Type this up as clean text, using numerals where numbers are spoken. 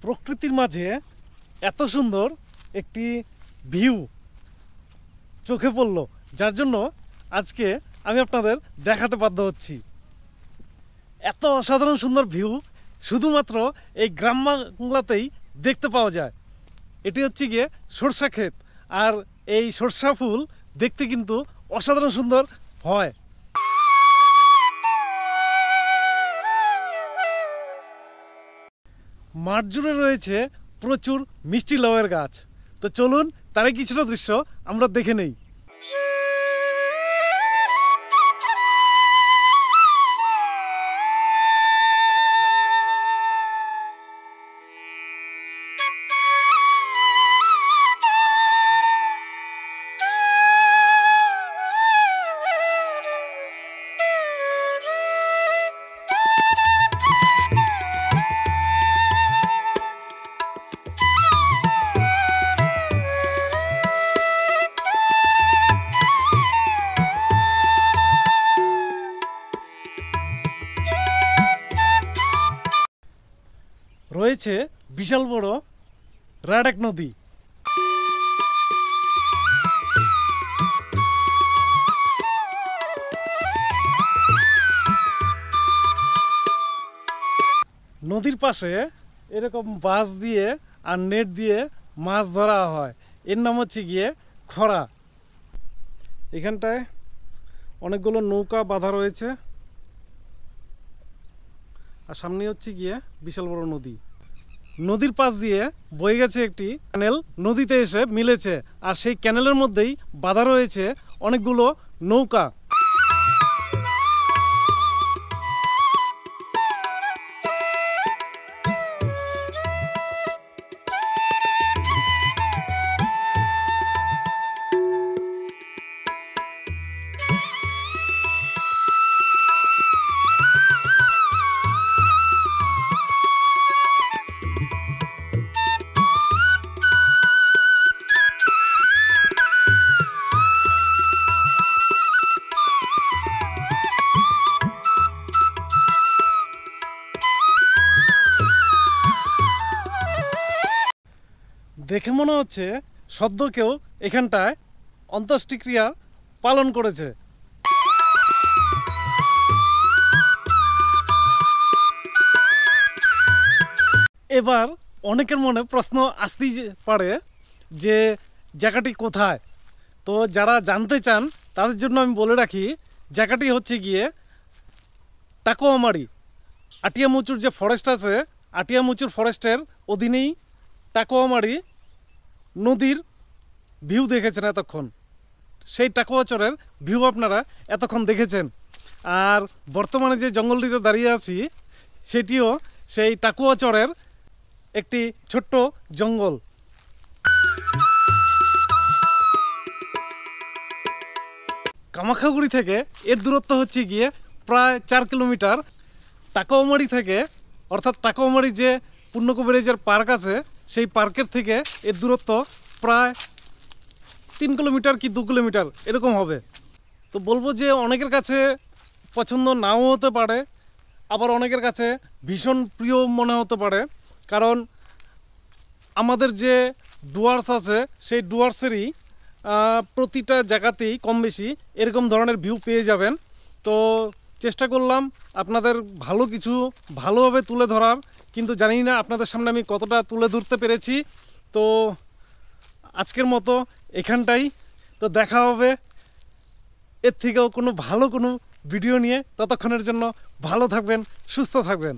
প্রকৃতির মাঝে এত সুন্দর একটি ভিউ চোখে পড়লো, যার জন্য আজকে আমি আপনাদের দেখাতে বাধ্য হচ্ছি। এত অসাধারণ সুন্দর ভিউ শুধুমাত্র এই গ্রাম বাংলাতেই দেখতে পাওয়া যায়। এটি হচ্ছে গিয়ে সরষা ক্ষেত, আর এই সরষা ফুল দেখতে কিন্তু অসাধারণ সুন্দর হয়। মাঠ জুড়ে রয়েছে প্রচুর মিষ্টি লাউয়ের গাছ। তো চলুন তারই কিছুটা দৃশ্য আমরা দেখে নেই। রয়েছে বিশাল বড় রাডাক নদী। নদীর পাশে এরকম বাঁশ দিয়ে আর নেট দিয়ে মাছ ধরা হয়, এর নাম হচ্ছে গিয়ে খরা। এখানটায় অনেকগুলো নৌকা বাঁধা রয়েছে, আর সামনে হচ্ছে গিয়ে বিশাল বড় নদী। নদীর পাশ দিয়ে বয়ে গেছে একটি ক্যানেল, নদীতে এসে মিলেছে, আর সেই ক্যানেলের মধ্যেই বাঁধা রয়েছে অনেকগুলো নৌকা। দেখে মনে হচ্ছে সদ্য কেউ এখানটায় অন্ত্যেষ্টিক্রিয়া পালন করেছে। এবার অনেকের মনে প্রশ্ন আসতেই পারে যে জায়গাটি কোথায়। তো যারা জানতে চান তাদের জন্য আমি বলে রাখি, জায়গাটি হচ্ছে গিয়ে টাকোয়ামারি। আটিয়ামুচুর যে ফরেস্ট আছে, আটিয়ামুচুর ফরেস্টের অধীনেই টাকোয়ামারি নদীর ভিউ দেখেছেন এতক্ষণ। সেই টাকুয়াচরের ভিউ আপনারা এতক্ষণ দেখেছেন। আর বর্তমানে যে জঙ্গলটিতে দাঁড়িয়ে আছি সেটিও সেই টাকুয়াচরের একটি ছোট্ট জঙ্গল। কামাখাগুড়ি থেকে এর দূরত্ব হচ্ছে গিয়ে প্রায় 4 কিলোমিটার। টাকোয়ামারি থেকে, অর্থাৎ টাকোয়ামারি যে পূর্ণকুবেরেজের পার্ক আছে, সেই পার্কের থেকে এর দূরত্ব প্রায় 3 কিলোমিটার কি 2 কিলোমিটার এরকম হবে। তো বলবো যে অনেকের কাছে পছন্দ নাও হতে পারে, আবার অনেকের কাছে ভীষণ প্রিয় মনে হতে পারে, কারণ আমাদের যে ডুয়ার্স আছে সেই ডুয়ার্সেরই প্রতিটা জায়গাতেই কম বেশি এরকম ধরনের ভিউ পেয়ে যাবেন। তো চেষ্টা করলাম আপনাদের ভালো কিছু ভালোভাবে তুলে ধরার, কিন্তু জানি না আপনাদের সামনে আমি কতটা তুলে ধরতে পেরেছি। তো আজকের মতো এখানটাই। তো দেখা হবে এর থেকেও কোনো ভালো কোনো ভিডিও নিয়ে। ততক্ষণের জন্য ভালো থাকবেন, সুস্থ থাকবেন।